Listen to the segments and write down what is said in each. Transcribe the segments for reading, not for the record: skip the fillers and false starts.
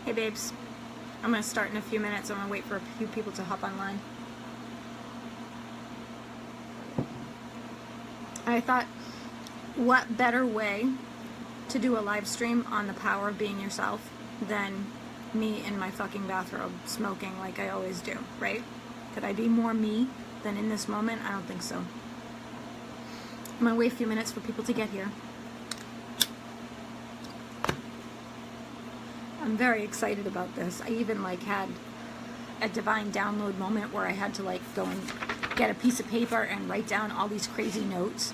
Hey babes, I'm going to start in a few minutes. I'm going to wait for a few people to hop online. I thought, what better way to do a live stream on the power of being yourself than me in my fucking bathrobe smoking like I always do, right? Could I be more me than in this moment? I don't think so. I'm going to wait a few minutes for people to get here. I'm very excited about this. I even had a divine download moment where I had to go and get a piece of paper and write down all these crazy notes.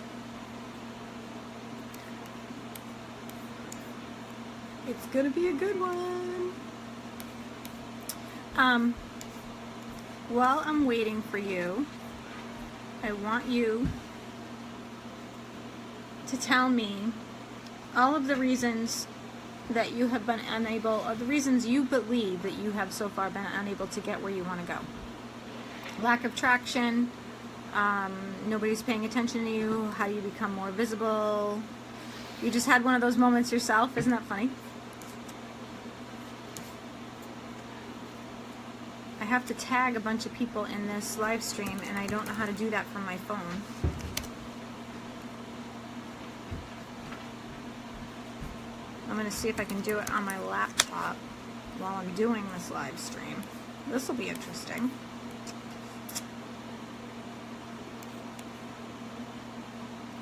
It's gonna be a good one. While I'm waiting for you, I want you to tell me all of the reasons that you have been unable, or the reasons you believe that you have so far been unable to get where you want to go. Lack of traction, nobody's paying attention to you, how do you become more visible? You just had one of those moments yourself, isn't that funny? I have to tag a bunch of people in this live stream and I don't know how to do that from my phone. I'm going to see if I can do it on my laptop while I'm doing this live stream. This will be interesting.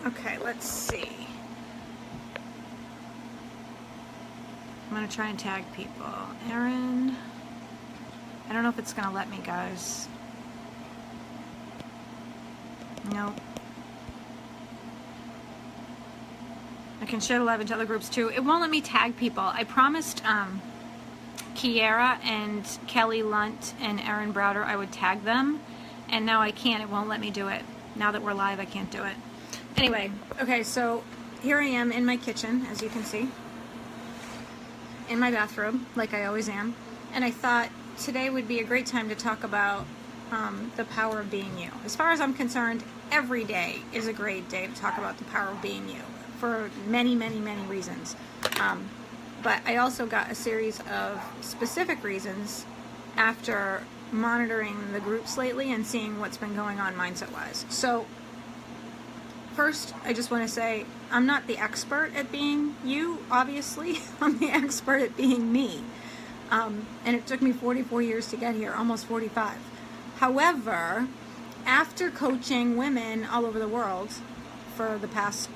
Okay, let's see. I'm going to try and tag people. Erin. I don't know if it's going to let me, guys. Nope. I can share the live into other groups too. It won't let me tag people. I promised Kiera and Kelly Lunt and Erin Browder I would tag them, and now I can't. It won't let me do it. Now that we're live, I can't do it. Anyway, okay, so here I am in my kitchen, as you can see, in my bathrobe, like I always am, and I thought today would be a great time to talk about the power of being you. As far as I'm concerned, every day is a great day to talk about the power of being you, for many, many, many reasons. But I also got a series of specific reasons after monitoring the groups lately and seeing what's been going on mindset-wise. So first, I just want to say, I'm not the expert at being you, obviously. I'm the expert at being me. And it took me 44 years to get here, almost 45. However, after coaching women all over the world for the past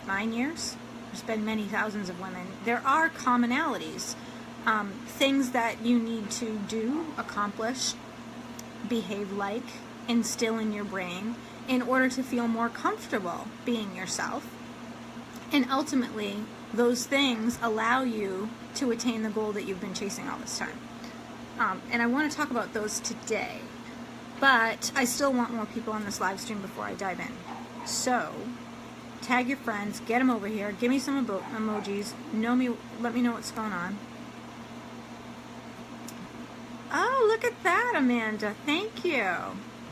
9 years, there's been many thousands of women, there are commonalities, things that you need to do, accomplish, behave like, instill in your brain in order to feel more comfortable being yourself. And ultimately, those things allow you to attain the goal that you've been chasing all this time. And I want to talk about those today, but I still want more people on this live stream before I dive in. So tag your friends, get them over here, give me some emojis, let me know what's going on. Oh, look at that, Amanda. Thank you.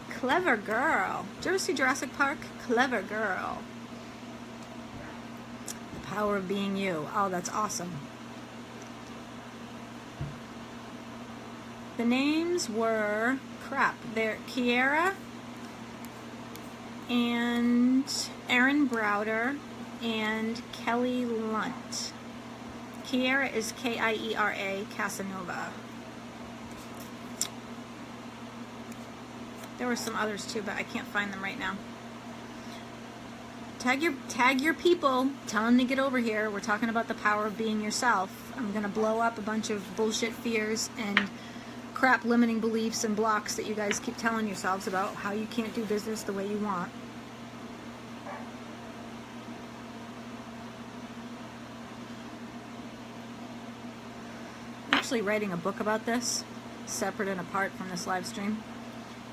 Clever girl. Did you ever see Jurassic Park? Clever girl. The power of being you. Oh, that's awesome. The names were, they're Kiera and Erin Browder and Kelly Lunt. Kiera is Kiera Casanova. There were some others too, but I can't find them right now. Tag your people. Tell them to get over here. We're talking about the power of being yourself. I'm gonna blow up a bunch of bullshit fears and crap limiting beliefs and blocks that you guys keep telling yourselves about how you can't do business the way you want. I'm actually writing a book about this, separate and apart from this live stream,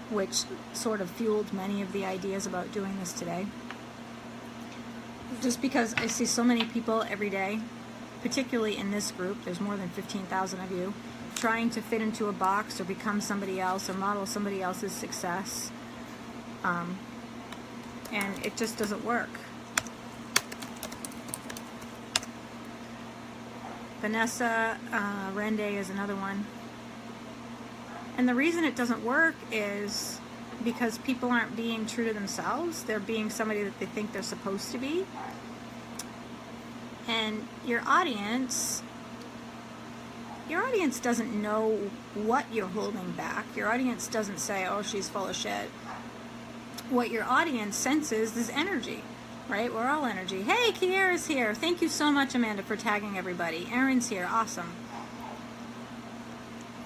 which sort of fueled many of the ideas about doing this today. Just because I see so many people every day, particularly in this group, there's more than 15,000 of you, trying to fit into a box or become somebody else or model somebody else's success. And it just doesn't work. Vanessa Rende is another one. And the reason it doesn't work is because people aren't being true to themselves. They're being somebody that they think they're supposed to be. And your audience doesn't know what you're holding back. Your audience doesn't say, oh, she's full of shit. What your audience senses is energy, right? We're all energy. Hey, Kiara's here. Thank you so much, Amanda, for tagging everybody. Erin's here. Awesome.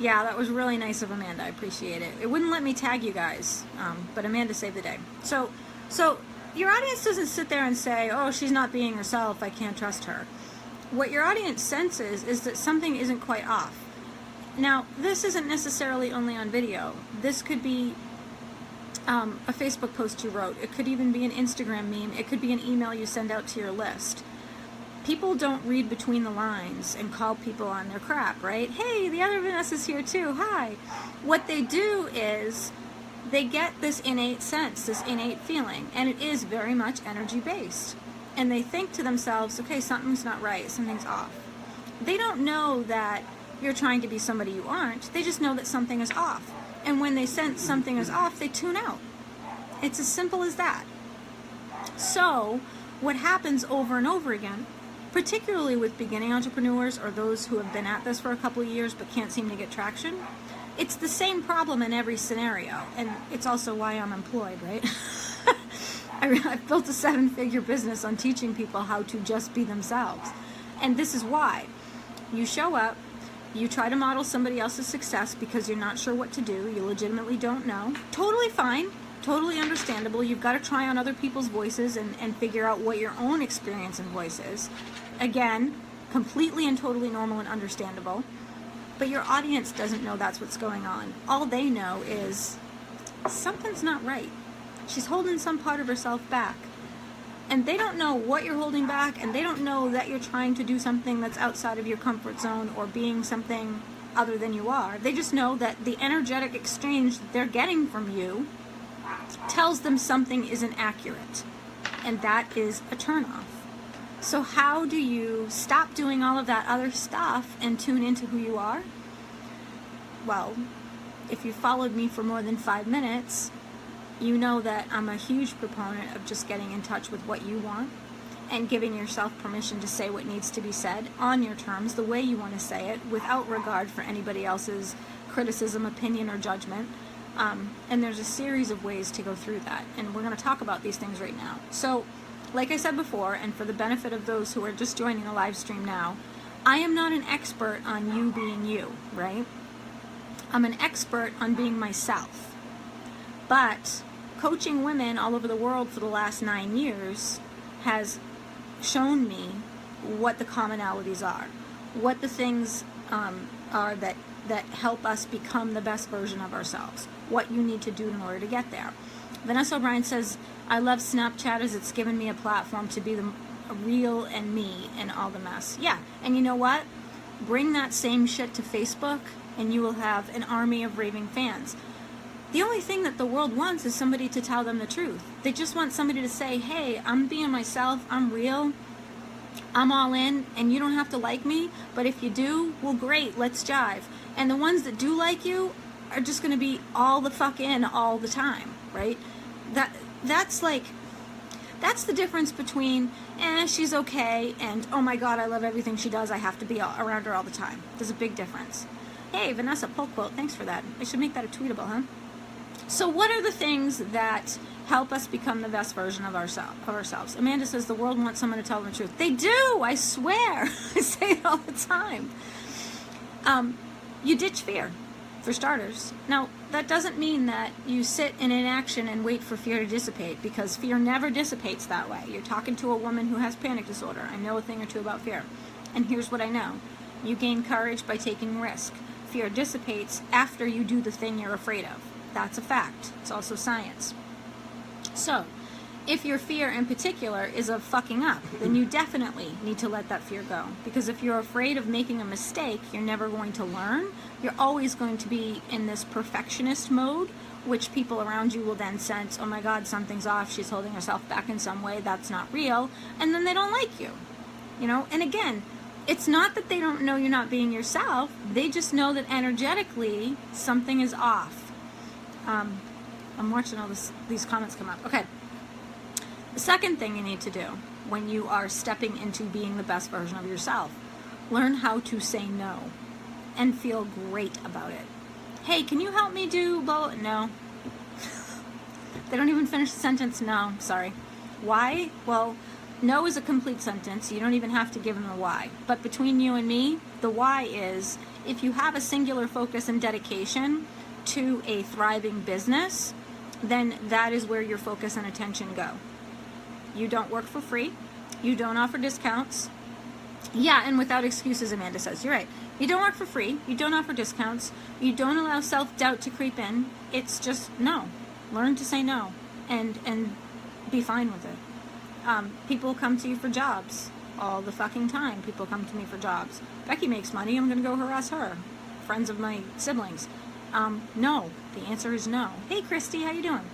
Yeah, that was really nice of Amanda. I appreciate it. It wouldn't let me tag you guys, but Amanda saved the day. So your audience doesn't sit there and say, oh, she's not being herself, I can't trust her. What your audience senses is that something isn't quite off. Now, this isn't necessarily only on video. This could be a Facebook post you wrote. It could even be an Instagram meme. It could be an email you send out to your list. People don't read between the lines and call people on their crap, right? Hey, the other Vanessa's here too. Hi. What they do is they get this innate sense, this innate feeling, and it is very much energy-based. And they think to themselves, okay, something's not right, something's off. They don't know that you're trying to be somebody you aren't. They just know that something is off. And when they sense something is off, they tune out. It's as simple as that. So what happens over and over again, particularly with beginning entrepreneurs or those who have been at this for a couple of years but can't seem to get traction, it's the same problem in every scenario. And it's also why I'm employed, right? I've built a 7-figure business on teaching people how to just be themselves. And this is why. You show up, you try to model somebody else's success because you're not sure what to do, you legitimately don't know. Totally fine, totally understandable. You've got to try on other people's voices and figure out what your own experience and voice is. Again, completely and totally normal and understandable. But your audience doesn't know that's what's going on. All they know is something's not right. She's holding some part of herself back. And they don't know what you're holding back, and they don't know that you're trying to do something that's outside of your comfort zone or being something other than you are. They just know that the energetic exchange that they're getting from you tells them something isn't accurate. And that is a turnoff. So how do you stop doing all of that other stuff and tune into who you are? Well, if you followed me for more than 5 minutes, you know that I'm a huge proponent of just getting in touch with what you want and giving yourself permission to say what needs to be said on your terms, the way you want to say it, without regard for anybody else's criticism, opinion, or judgment. And there's a series of ways to go through that, and we're going to talk about these things right now. So, like I said before, and for the benefit of those who are just joining the live stream now, I am not an expert on you being you, right? I'm an expert on being myself. But coaching women all over the world for the last 9 years has shown me what the commonalities are, what the things are that help us become the best version of ourselves, what you need to do in order to get there. Vanessa O'Brien says, I love Snapchat as it's given me a platform to be the real and me and all the mess. Yeah, and you know what? Bring that same shit to Facebook and you will have an army of raving fans. The only thing that the world wants is somebody to tell them the truth. They just want somebody to say, hey, I'm being myself, I'm real, I'm all in, and you don't have to like me, but if you do, well, great, let's jive. And the ones that do like you are just going to be all the fuck in all the time, right? That's the difference between, she's okay, and oh my god, I love everything she does, I have to be around her all the time. There's a big difference. Hey, Vanessa, pull quote, thanks for that. I should make that a tweetable, huh? So what are the things that help us become the best version of ourselves? Amanda says the world wants someone to tell them the truth. They do, I swear. I say it all the time. You ditch fear, for starters. Now, that doesn't mean that you sit in inaction and wait for fear to dissipate, because fear never dissipates that way. You're talking to a woman who has panic disorder. I know a thing or two about fear. And here's what I know. You gain courage by taking risk. Fear dissipates after you do the thing you're afraid of. That's a fact. It's also science. So, if your fear in particular is of fucking up, then you definitely need to let that fear go. Because if you're afraid of making a mistake, you're never going to learn. You're always going to be in this perfectionist mode, which people around you will then sense, oh my god, something's off, she's holding herself back in some way, that's not real, and then they don't like you. You know, and again, it's not that they don't know you're not being yourself. They just know that energetically something is off. I'm watching all these comments come up. Okay. The second thing you need to do when you are stepping into being the best version of yourself, learn how to say no and feel great about it. Hey, can you help me do blah, blah? No. They don't even finish the sentence. No, sorry. Why? Well, no is a complete sentence. You don't even have to give them a why. But between you and me, the why is if you have a singular focus and dedication to a thriving business, then that is where your focus and attention go. You don't work for free. You don't offer discounts. Yeah, and without excuses, Amanda says. You're right. You don't work for free. You don't offer discounts. You don't allow self-doubt to creep in. It's just no. Learn to say no and be fine with it. People come to you for jobs all the fucking time. People come to me for jobs. Becky makes money. I'm going to go harass her. Friends of my siblings. No. The answer is no. Hey, Christy, how you doing?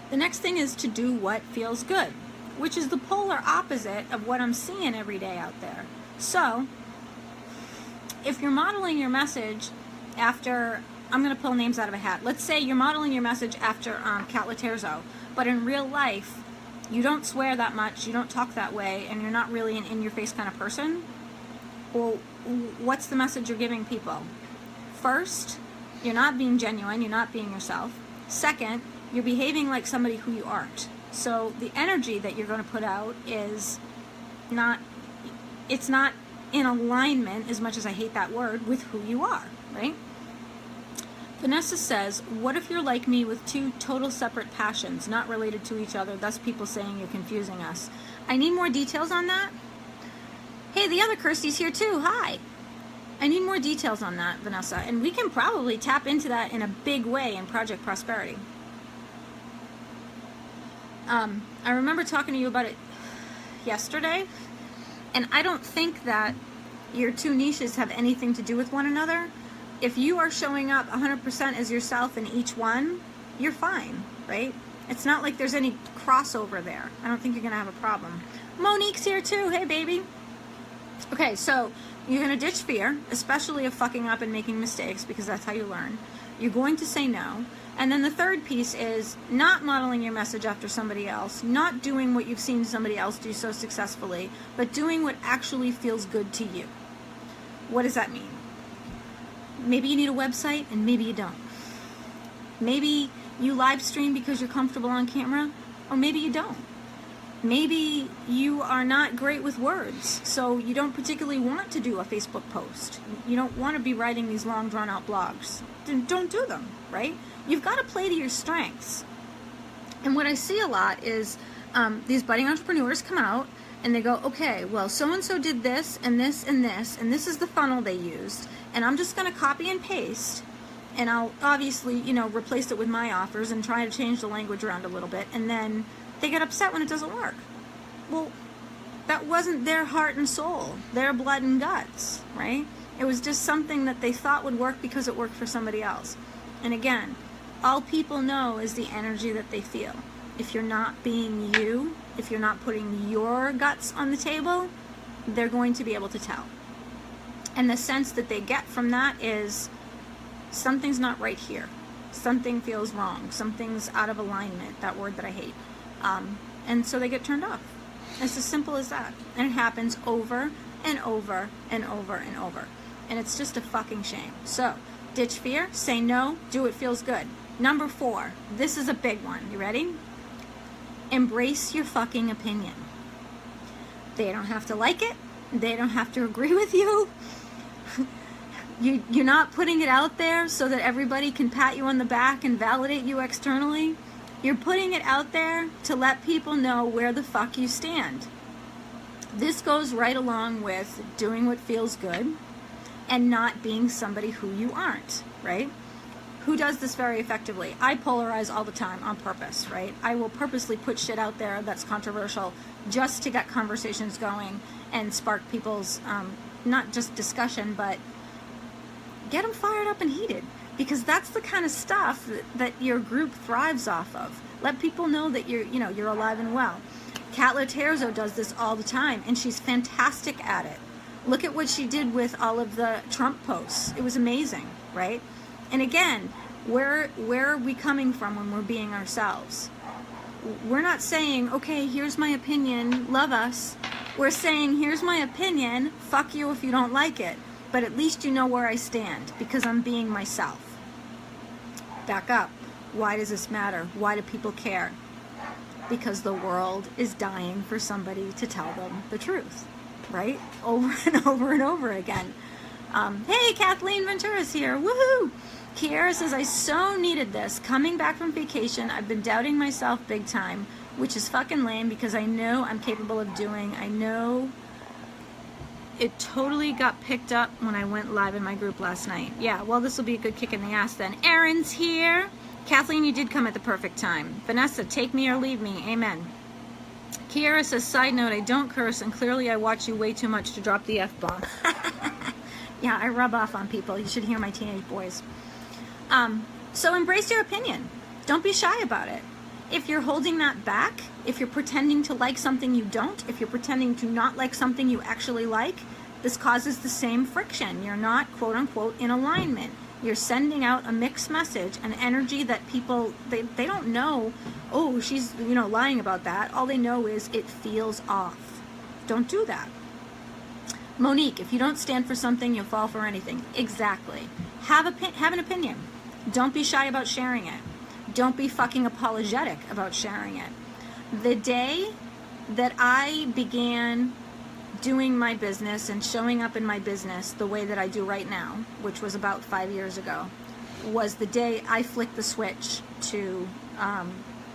The next thing is to do what feels good, which is the polar opposite of what I'm seeing every day out there. So, if you're modeling your message after, I'm going to pull names out of a hat. Let's say you're modeling your message after Cat Laterzo, but in real life, you don't swear that much, you don't talk that way, and you're not really an in-your-face kind of person. Well, what's the message you're giving people? First, you're not being genuine, you're not being yourself. Second, you're behaving like somebody who you aren't. So the energy that you're going to put out is not, it's not in alignment, as much as I hate that word, with who you are, right? Vanessa says, what if you're like me with two total separate passions, not related to each other, thus people saying you're confusing us? I need more details on that. Hey, the other Kirsty's here too. Hi. I need more details on that, Vanessa, and we can probably tap into that in a big way in Project Prosperity. I remember talking to you about it yesterday, and I don't think that your two niches have anything to do with one another. If you are showing up 100% as yourself in each one, you're fine, right? It's not like there's any crossover there. I don't think you're going to have a problem. Monique's here too. Hey, baby. Okay, so you're going to ditch fear, especially of fucking up and making mistakes, because that's how you learn. You're going to say no. And then the third piece is not modeling your message after somebody else, not doing what you've seen somebody else do so successfully, but doing what actually feels good to you. What does that mean? Maybe you need a website and maybe you don't. Maybe you live stream because you're comfortable on camera, or maybe you don't. Maybe you are not great with words, so you don't particularly want to do a Facebook post. You don't want to be writing these long, drawn-out blogs. Then don't do them, right? You've got to play to your strengths. And what I see a lot is these budding entrepreneurs come out and they go, okay, well, so-and-so did this and this and this, and this is the funnel they used, and I'm just going to copy and paste, and I'll obviously, you know, replace it with my offers and try to change the language around a little bit, and then they get upset when it doesn't work. Well, that wasn't their heart and soul, their blood and guts, right? It was just something that they thought would work because it worked for somebody else. And again, all people know is the energy that they feel. If you're not being you, if you're not putting your guts on the table, they're going to be able to tell. And the sense that they get from that is something's not right here. Something feels wrong. Something's out of alignment, that word that I hate. And so they get turned off. It's as simple as that. And it happens over and over and over and over. And it's just a fucking shame. So, ditch fear, say no, do what feels good. Number 4, this is a big one. You ready? Embrace your fucking opinion. They don't have to like it. They don't have to agree with you. You're not putting it out there so that everybody can pat you on the back and validate you externally. You're putting it out there to let people know where the fuck you stand. This goes right along with doing what feels good and not being somebody who you aren't, right? Who does this very effectively? I polarize all the time on purpose, right? I will purposely put shit out there that's controversial just to get conversations going and spark people's, not just discussion, but get them fired up and heated. Because that's the kind of stuff that your group thrives off of. Let people know that you're alive and well. Kat Laterzo does this all the time, and she's fantastic at it. Look at what she did with all of the Trump posts. It was amazing, right? And again, where are we coming from when we're being ourselves? We're not saying, okay, here's my opinion, love us. We're saying, here's my opinion, fuck you if you don't like it. But at least you know where I stand, because I'm being myself. Back up. Why does this matter? Why do people care? Because the world is dying for somebody to tell them the truth, right? Over and over and over again. Hey, Kathleen Ventura's here. Woohoo! Kiara says, I so needed this. Coming back from vacation, I've been doubting myself big time, which is fucking lame because I know I'm capable of doing. I know it totally got picked up when I went live in my group last night. Yeah, well, this will be a good kick in the ass then. Erin's here. Kathleen, you did come at the perfect time. Vanessa, take me or leave me. Amen. Kiara says, side note, I don't curse, and clearly I watch you way too much to drop the F-bomb. Yeah, I rub off on people. You should hear my teenage boys. So embrace your opinion. Don't be shy about it. If you're holding that back, if you're pretending to like something you don't, if you're pretending to not like something you actually like, this causes the same friction. You're not, quote unquote, in alignment. You're sending out a mixed message, an energy that people, they don't know, oh, she's, lying about that. All they know is it feels off. Don't do that. Monique, if you don't stand for something, you'll fall for anything. Exactly. Have an opinion. Don't be shy about sharing it. Don't be fucking apologetic about sharing it. The day that I began doing my business and showing up in my business the way that I do right now, which was about 5 years ago, was the day I flicked the switch to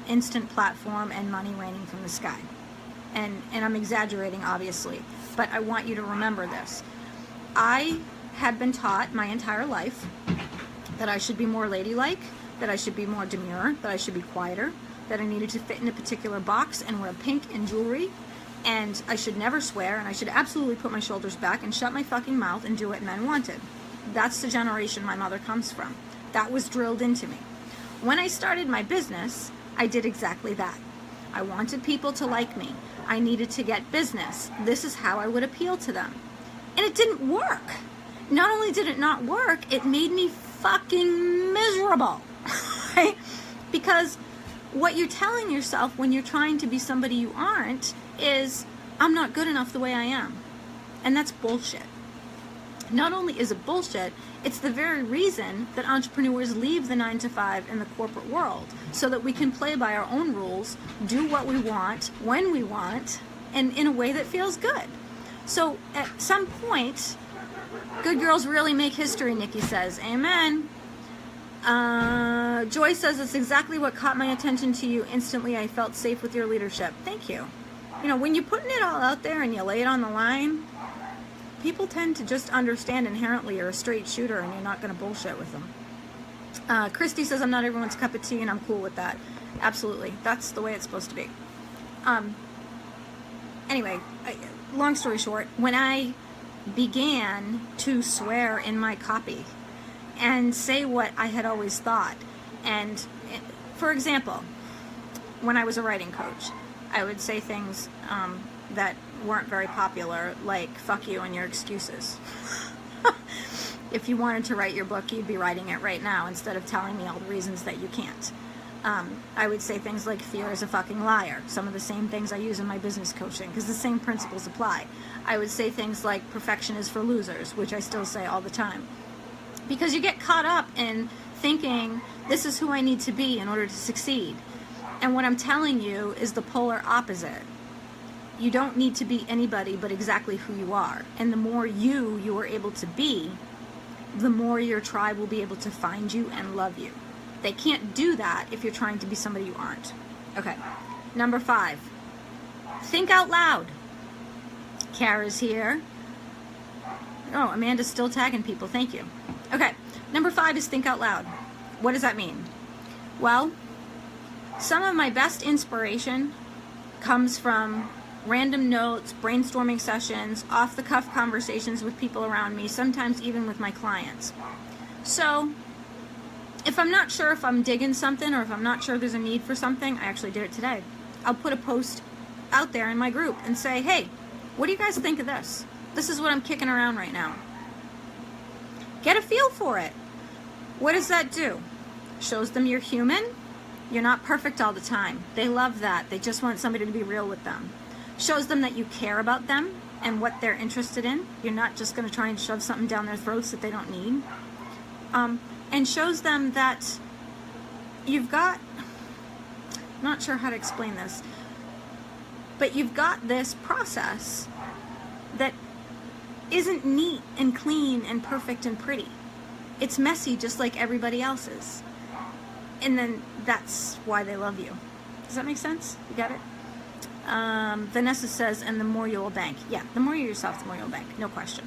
instant platform and money raining from the sky. And I'm exaggerating, obviously, but I want you to remember this. I had been taught my entire life that I should be more ladylike, that I should be more demure, that I should be quieter, that I needed to fit in a particular box and wear pink and jewelry, and I should never swear, and I should absolutely put my shoulders back and shut my fucking mouth and do what men wanted. That's the generation my mother comes from. That was drilled into me. When I started my business, I did exactly that. I wanted people to like me. I needed to get business. This is how I would appeal to them. And it didn't work. Not only did it not work, it made me fucking miserable. Right? Because what you're telling yourself when you're trying to be somebody you aren't is, I'm not good enough the way I am. And that's bullshit. Not only is it bullshit, it's the very reason that entrepreneurs leave the 9-to-5 in the corporate world, so that we can play by our own rules, do what we want, when we want, and in a way that feels good. So at some point, good girls really make history, Nikki says. Amen. Joy says, it's exactly what caught my attention to you. Instantly, I felt safe with your leadership. Thank you. When you're putting it all out there and you lay it on the line, people tend to just understand inherently you're a straight shooter and you're not going to bullshit with them. Christy says, I'm not everyone's cup of tea, and I'm cool with that. Absolutely. That's the way it's supposed to be. Anyway, long story short, when I began to swear in my copy and say what I had always thought, and for example, when I was a writing coach, I would say things that weren't very popular, like fuck you and your excuses. If you wanted to write your book, you'd be writing it right now instead of telling me all the reasons that you can't. I would say things like fear is a fucking liar. Some of the same things I use in my business coaching, because the same principles apply. I would say things like perfection is for losers, which I still say all the time. Because you get caught up in thinking, this is who I need to be in order to succeed. And what I'm telling you is the polar opposite. You don't need to be anybody but exactly who you are. And the more you are able to be, the more your tribe will be able to find you and love you. They can't do that if you're trying to be somebody you aren't. Okay. Number 5. Think out loud. Kara's here. Oh, Amanda's still tagging people. Thank you. Okay. Number 5 is think out loud. What does that mean? Well, some of my best inspiration comes from random notes, brainstorming sessions, off-the-cuff conversations with people around me, sometimes even with my clients. So, if I'm not sure if I'm digging something or if I'm not sure there's a need for something, I actually did it today. I'll put a post out there in my group and say, hey, what do you guys think of this? This is what I'm kicking around right now. Get a feel for it. What does that do? Shows them you're human. You're not perfect all the time. They love that. They just want somebody to be real with them. Shows them that you care about them and what they're interested in. You're not just going to try and shove something down their throats that they don't need. And shows them that you've got, I'm not sure how to explain this, but you've got this process that isn't neat and clean and perfect and pretty. It's messy just like everybody else's. And then that's why they love you. Does that make sense? You got it? Vanessa says, and the more you will bank. Yeah, the more you're yourself, the more you'll bank. No question.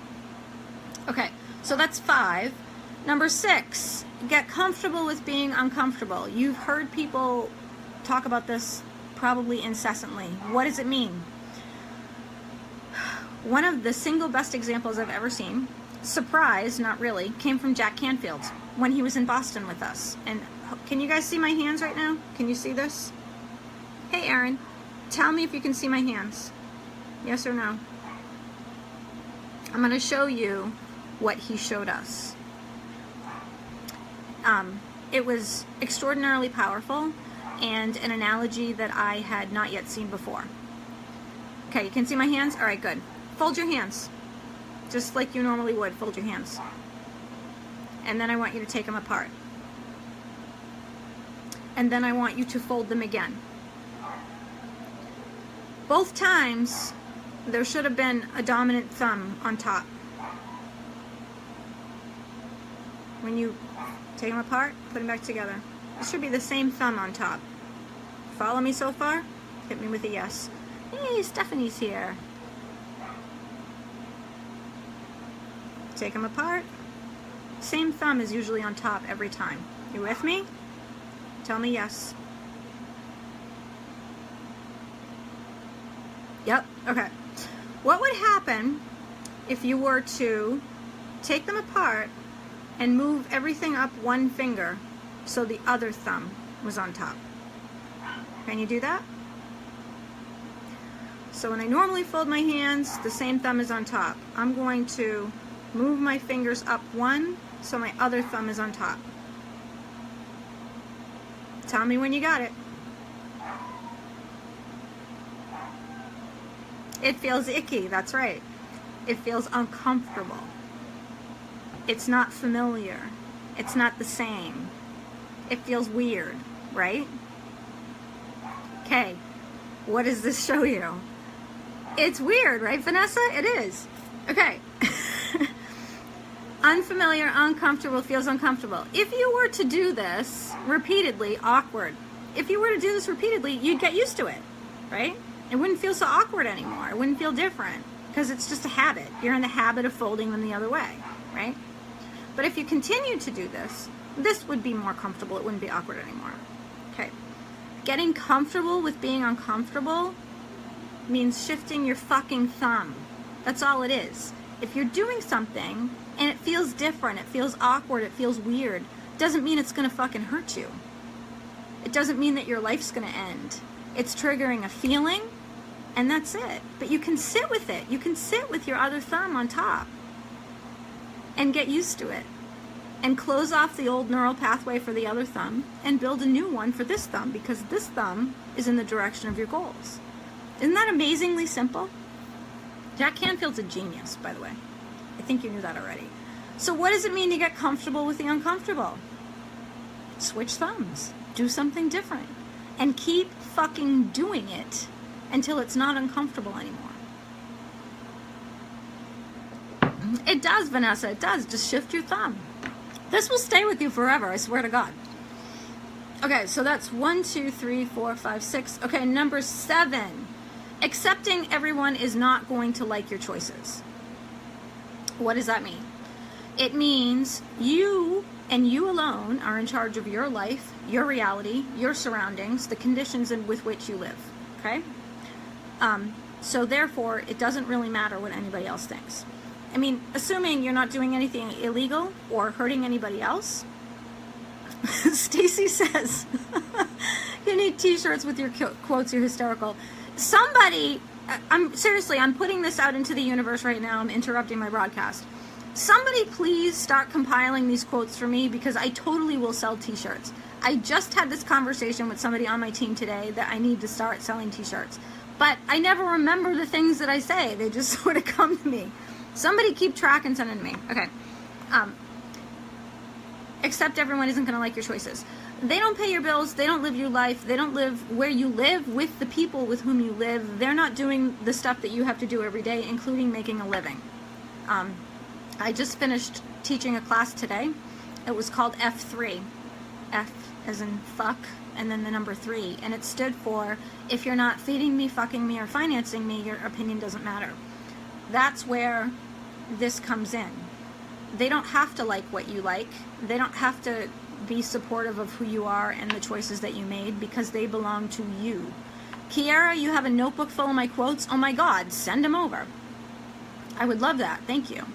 Okay, so that's 5. Number 6, get comfortable with being uncomfortable. You've heard people talk about this probably incessantly. What does it mean? One of the single best examples I've ever seen, surprise, not really, came from Jack Canfield when he was in Boston with us. And can you guys see my hands right now? Can you see this? Hey, Aaron, tell me if you can see my hands. Yes or no? I'm going to show you what he showed us. It was extraordinarily powerful and an analogy that I had not yet seen before. Okay, you can see my hands? All right, good. Fold your hands. Just like you normally would, fold your hands. And then I want you to take them apart. And then I want you to fold them again. Both times, there should have been a dominant thumb on top. When you take them apart, put them back together. It should be the same thumb on top. Follow me so far? Hit me with a yes. Hey, Stephanie's here. Take them apart. Same thumb is usually on top every time. You with me? Tell me yes. Yep, okay. What would happen if you were to take them apart and move everything up one finger so the other thumb was on top? Can you do that? So when I normally fold my hands, the same thumb is on top. I'm going to move my fingers up one so my other thumb is on top. Tell me when you got it. It feels icky, that's right. It feels uncomfortable. It's not familiar. It's not the same. It feels weird, right? Okay, what does this show you? It's weird, right, Vanessa? It is. Okay. Unfamiliar, uncomfortable, feels uncomfortable. If you were to do this repeatedly, awkward. If you were to do this repeatedly, you'd get used to it, right? It wouldn't feel so awkward anymore. It wouldn't feel different because it's just a habit. You're in the habit of folding them the other way, right? But if you continue to do this, this would be more comfortable. It wouldn't be awkward anymore. Okay. Getting comfortable with being uncomfortable means shifting your fucking thumb. That's all it is. If you're doing something and it feels different, it feels awkward, it feels weird, doesn't mean it's going to fucking hurt you. It doesn't mean that your life's going to end. It's triggering a feeling, and that's it. But you can sit with it. You can sit with your other thumb on top and get used to it and close off the old neural pathway for the other thumb and build a new one for this thumb because this thumb is in the direction of your goals. Isn't that amazingly simple? Jack Canfield's a genius, by the way. I think you knew that already. So what does it mean to get comfortable with the uncomfortable? Switch thumbs. Do something different. And keep fucking doing it until it's not uncomfortable anymore. It does, Vanessa. It does. Just shift your thumb. This will stay with you forever, I swear to God. Okay, so that's 1, 2, 3, 4, 5, 6. Okay, number 7. Accepting everyone is not going to like your choices. What does that mean? It means you and you alone are in charge of your life, your reality, your surroundings, the conditions with which you live. Okay? So therefore, it doesn't really matter what anybody else thinks. I mean, assuming you're not doing anything illegal or hurting anybody else. Stacy says, you need t-shirts with your quotes, you're hysterical. somebody, I'm putting this out into the universe right now. I'm interrupting my broadcast. Somebody please start compiling these quotes for me, because I totally will sell t-shirts. I just had this conversation with somebody on my team today that I need to start selling t-shirts. But I never remember the things that I say. They just sort of come to me. Somebody keep track and send it to me. Okay. Except everyone isn't going to like your choices. They don't pay your bills. They don't live your life. They don't live where you live with the people with whom you live. They're not doing the stuff that you have to do every day, including making a living. I just finished teaching a class today. It was called F3. F as in fuck, and then the number 3. And it stood for, if you're not feeding me, fucking me, or financing me, your opinion doesn't matter. That's where this comes in. They don't have to like what you like. They don't have to be supportive of who you are and the choices that you made, because they belong to you. Kiara, you have a notebook full of my quotes? Oh my God, send them over. I would love that. Thank you.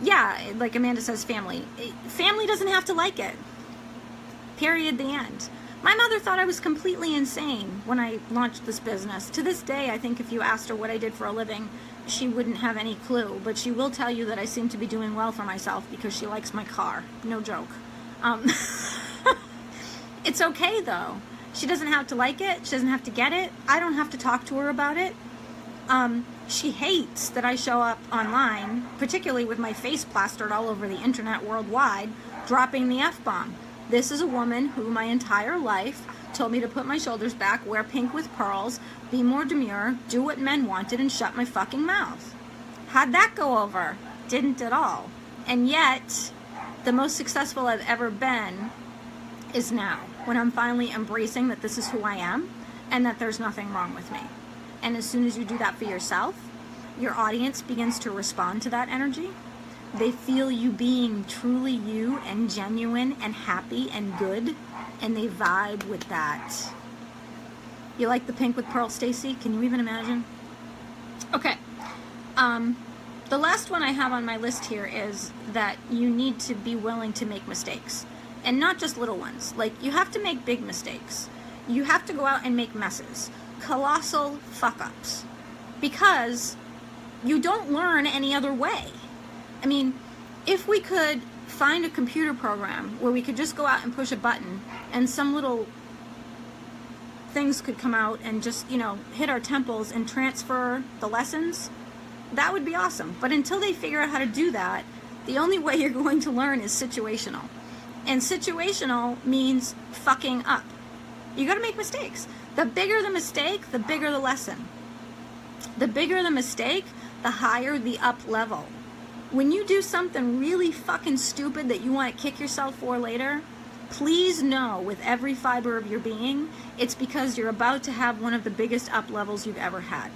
Yeah, like Amanda says, family. Family doesn't have to like it. Period, the end. My mother thought I was completely insane when I launched this business. To this day, I think if you asked her what I did for a living, she wouldn't have any clue. But she will tell you that I seem to be doing well for myself because she likes my car. No joke. It's okay, though. She doesn't have to like it. She doesn't have to get it. I don't have to talk to her about it. She hates that I show up online, particularly with my face plastered all over the internet worldwide, dropping the F-bomb. This is a woman who my entire life told me to put my shoulders back, wear pink with pearls, be more demure, do what men wanted, and shut my fucking mouth. How'd that go over? Didn't at all. And yet, the most successful I've ever been is now, when I'm finally embracing that this is who I am and that there's nothing wrong with me. And as soon as you do that for yourself, your audience begins to respond to that energy. They feel you being truly you and genuine and happy and good, and they vibe with that. You like the pink with pearl, Stacy? Can you even imagine? Okay. The last one I have on my list here is that you need to be willing to make mistakes. And not just little ones. Like, you have to make big mistakes. You have to go out and make messes. Colossal fuck-ups. Because you don't learn any other way. I mean, if we could find a computer program where we could just go out and push a button and some little things could come out and just, hit our temples and transfer the lessons, that would be awesome. But until they figure out how to do that, the only way you're going to learn is situational. And situational means fucking up. You gotta make mistakes. The bigger the mistake, the bigger the lesson. The bigger the mistake, the higher the up level. When you do something really fucking stupid that you want to kick yourself for later, please know with every fiber of your being, it's because you're about to have one of the biggest up levels you've ever had.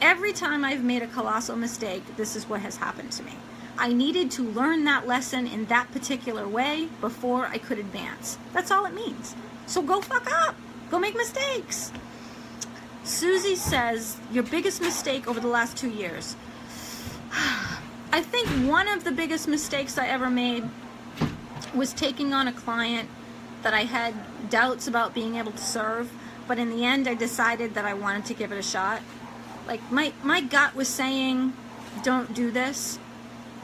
Every time I've made a colossal mistake, this is what has happened to me. I needed to learn that lesson in that particular way before I could advance. That's all it means. So go fuck up. Go make mistakes. Susie says, your biggest mistake over the last 2 years. I think one of the biggest mistakes I ever made was taking on a client that I had doubts about being able to serve, but in the end I decided that I wanted to give it a shot. Like, my gut was saying, don't do this,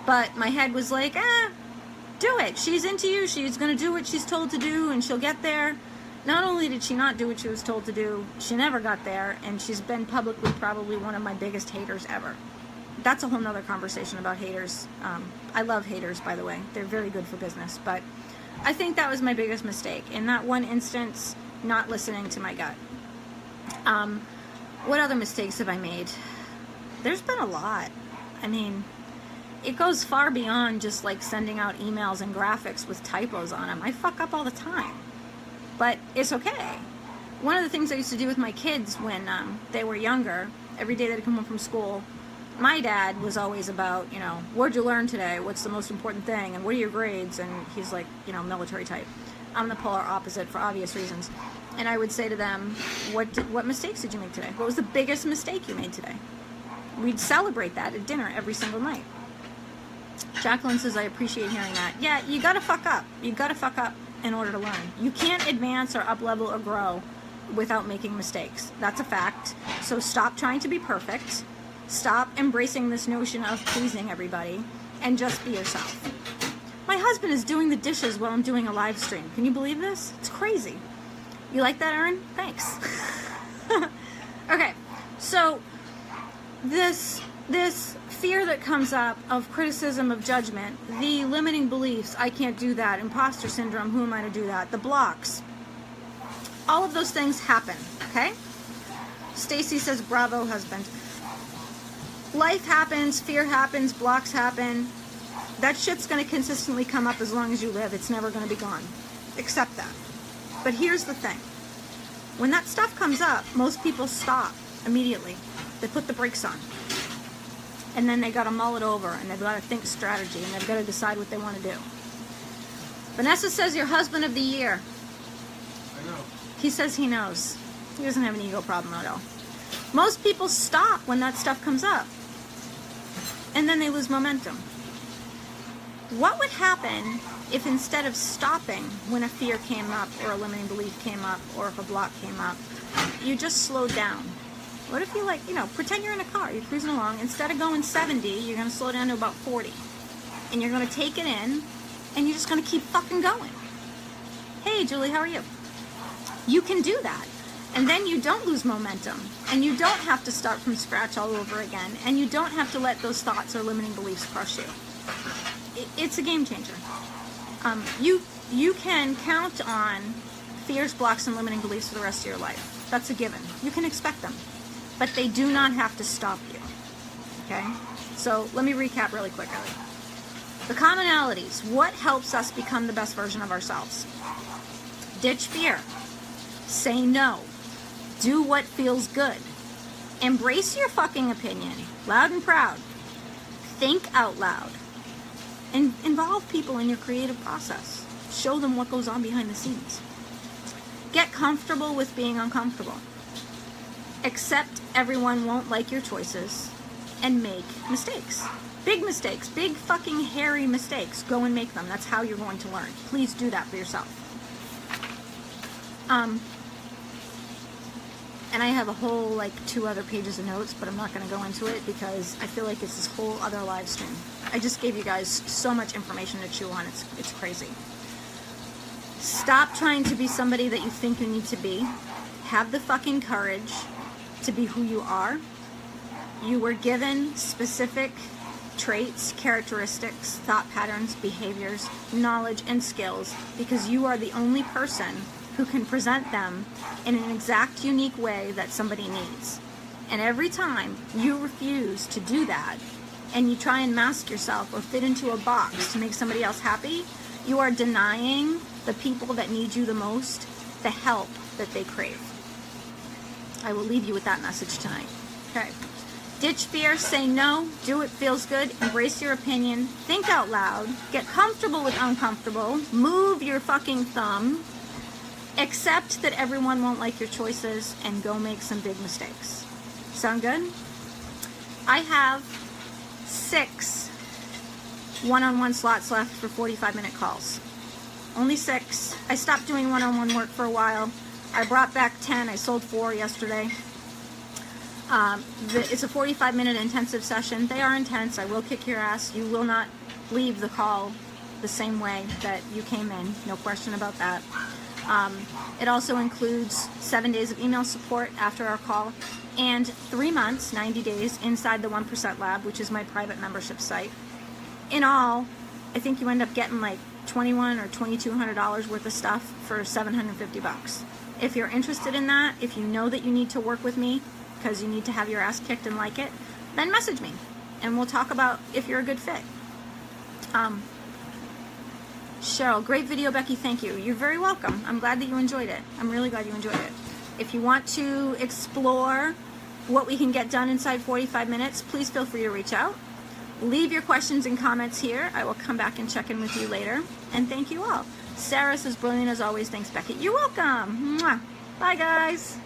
but my head was like, do it. She's into you. She's going to do what she's told to do, and she'll get there. Not only did she not do what she was told to do, she never got there, and she's been publicly probably one of my biggest haters ever. That's a whole nother conversation about haters. I love haters, by the way. They're very good for business, but I think that was my biggest mistake. In that one instance, not listening to my gut. What other mistakes have I made? There's been a lot. I mean, it goes far beyond just like sending out emails and graphics with typos on them. I fuck up all the time. But it's okay. One of the things I used to do with my kids when they were younger, every day they'd come home from school, my dad was always about, what'd you learn today? What's the most important thing? And what are your grades? And he's like, military type. I'm the polar opposite for obvious reasons. And I would say to them, what mistakes did you make today? What was the biggest mistake you made today? We'd celebrate that at dinner every single night. Jacqueline says, I appreciate hearing that. Yeah, you gotta fuck up. You gotta fuck up in order to learn. You can't advance or up level or grow without making mistakes. That's a fact. So stop trying to be perfect. Stop embracing this notion of pleasing everybody and just be yourself. My husband is doing the dishes while I'm doing a live stream. Can you believe this? It's crazy. You like that, Erin? Thanks. Okay, so this fear that comes up of criticism, of judgment, the limiting beliefs, I can't do that, imposter syndrome, who am I to do that, the blocks, all of those things happen, okay? Stacy says, bravo, husband. Life happens, fear happens, blocks happen. That shit's going to consistently come up as long as you live. It's never going to be gone. Accept that. But here's the thing. When that stuff comes up, most people stop immediately. They put the brakes on. And then they got to mull it over, and they've got to think strategy, and they've got to decide what they want to do. Vanessa says, your husband of the year. I know. He says he knows. He doesn't have an ego problem at all. Most people stop when that stuff comes up. And then they lose momentum. What would happen if instead of stopping when a fear came up or a limiting belief came up or if a block came up, you just slowed down? What if you pretend you're in a car, you're cruising along, instead of going 70, you're going to slow down to about 40. And you're going to take it in and you're just going to keep fucking going. Hey, Julie, how are you? You can do that. And then you don't lose momentum. And you don't have to start from scratch all over again. And you don't have to let those thoughts or limiting beliefs crush you. It's a game changer. You can count on fears, blocks, and limiting beliefs for the rest of your life. That's a given. You can expect them. But they do not have to stop you. Okay? So let me recap really quickly. The commonalities. What helps us become the best version of ourselves? Ditch fear. Say no. Do what feels good. Embrace your fucking opinion. Loud and proud. Think out loud. And involve people in your creative process. Show them what goes on behind the scenes. Get comfortable with being uncomfortable. Accept everyone won't like your choices. And make mistakes. Big mistakes. Big fucking hairy mistakes. Go and make them. That's how you're going to learn. Please do that for yourself. And I have a whole 2 other pages of notes, but I'm not going to go into it because I feel like it's this whole other live stream. I just gave you guys so much information to chew on. It's crazy. Stop trying to be somebody that you think you need to be. Have the fucking courage to be who you are. You were given specific traits, characteristics, thought patterns, behaviors, knowledge, and skills because you are the only person who can present them in an exact, unique way that somebody needs. And every time you refuse to do that, and you try and mask yourself or fit into a box to make somebody else happy, you are denying the people that need you the most the help that they crave. I will leave you with that message tonight. Okay. Ditch fear, say no, do what feels good, embrace your opinion, think out loud, get comfortable with uncomfortable, move your fucking thumb, accept that everyone won't like your choices, and go make some big mistakes. Sound good? I have 6 one-on-one slots left for 45-minute calls. Only 6. I stopped doing one-on-one work for a while. I brought back 10. I sold 4 yesterday. It's a 45-minute intensive session. They are intense. I will kick your ass. You will not leave the call the same way that you came in. No question about that. It also includes 7 days of email support after our call and 3 months, 90 days, inside the 1% Lab, which is my private membership site. In all, I think you end up getting $2,100 or $2,200 worth of stuff for $750. If you're interested in that, if you know that you need to work with me because you need to have your ass kicked and like it, then message me and we'll talk about if you're a good fit. Cheryl, great video, Becky. Thank you. You're very welcome. I'm glad that you enjoyed it. I'm really glad you enjoyed it. If you want to explore what we can get done inside 45 minutes, please feel free to reach out. Leave your questions and comments here. I will come back and check in with you later. And thank you all. Sarah says, brilliant as always. Thanks, Becky. You're welcome. Mwah. Bye, guys.